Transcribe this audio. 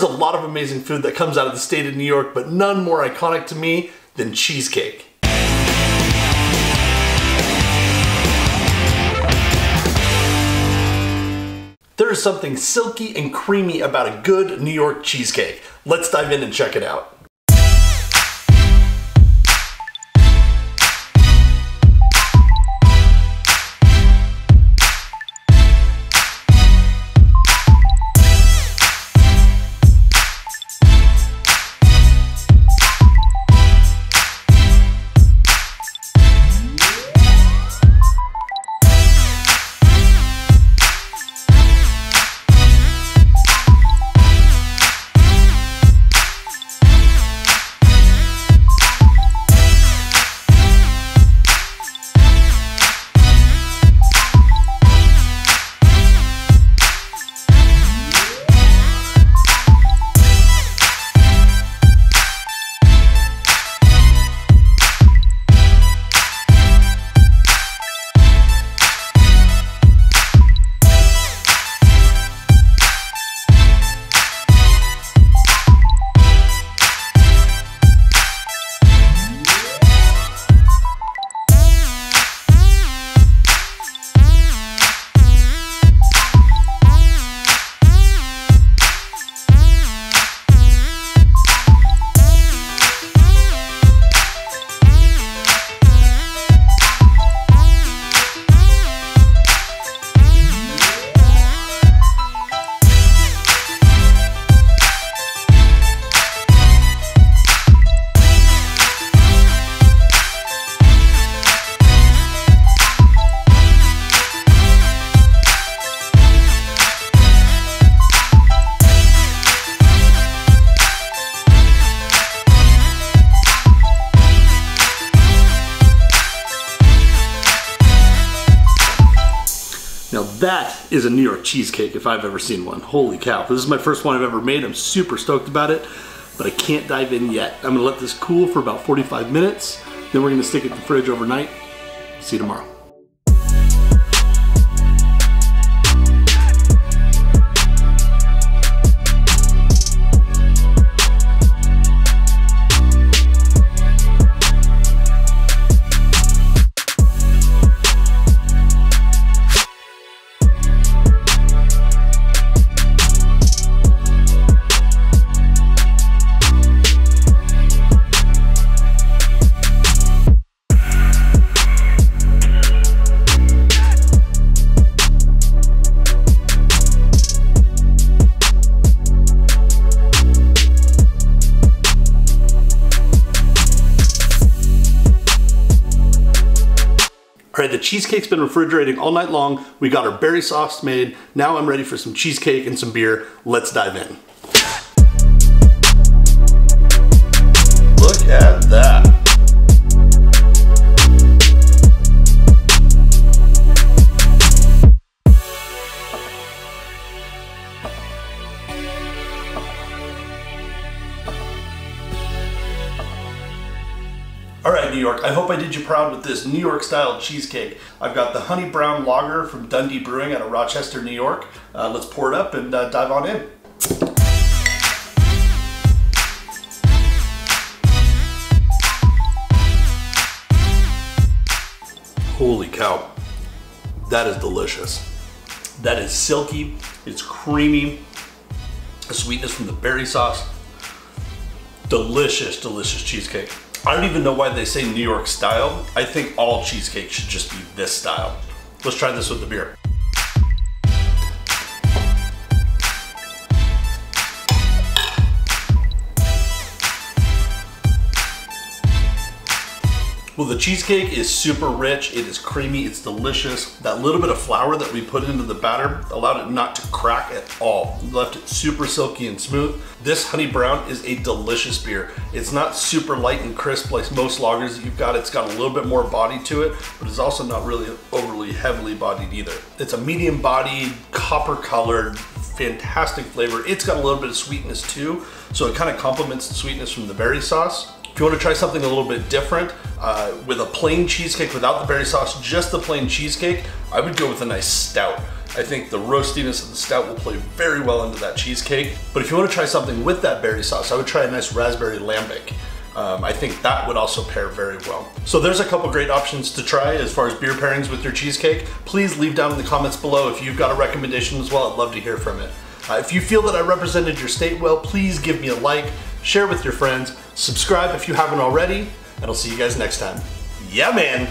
There's a lot of amazing food that comes out of the state of New York, but none more iconic to me than cheesecake. There is something silky and creamy about a good New York cheesecake. Let's dive in and check it out. Now that is a New York cheesecake if I've ever seen one. Holy cow. This is my first one I've ever made. I'm super stoked about it, but I can't dive in yet. I'm gonna let this cool for about 45 minutes. Then we're gonna stick it in the fridge overnight. See you tomorrow. All right, the cheesecake's been refrigerating all night long. We got our berry sauce made. Now I'm ready for some cheesecake and some beer. Let's dive in. Look at that. All right, New York, I hope I did you proud with this New York style cheesecake. I've got the honey brown lager from Dundee Brewing out of Rochester, New York. Let's pour it up and dive on in. Holy cow, that is delicious. That is silky, it's creamy, the sweetness from the berry sauce. Delicious, delicious cheesecake. I don't even know why they say New York style. I think all cheesecake should just be this style. Let's try this with the beer. Well, the cheesecake is super rich, it is creamy, it's delicious. That little bit of flour that we put into the batter allowed it not to crack at all. It left it super silky and smooth. This honey brown is a delicious beer. It's not super light and crisp like most lagers that you've got. It's got a little bit more body to it, but it's also not really overly heavily bodied either. It's a medium bodied, copper colored, fantastic flavor. It's got a little bit of sweetness too, so it kind of complements the sweetness from the berry sauce. If you want to try something a little bit different, with a plain cheesecake without the berry sauce, just the plain cheesecake, I would go with a nice stout. I think the roastiness of the stout will play very well into that cheesecake. But if you want to try something with that berry sauce, I would try a nice raspberry lambic. I think that would also pair very well. So there's a couple great options to try as far as beer pairings with your cheesecake. Please leave down in the comments below if you've got a recommendation as well. I'd love to hear from it. If you feel that I represented your state well, please give me a like, share with your friends, subscribe if you haven't already, and I'll see you guys next time. Yeah, man!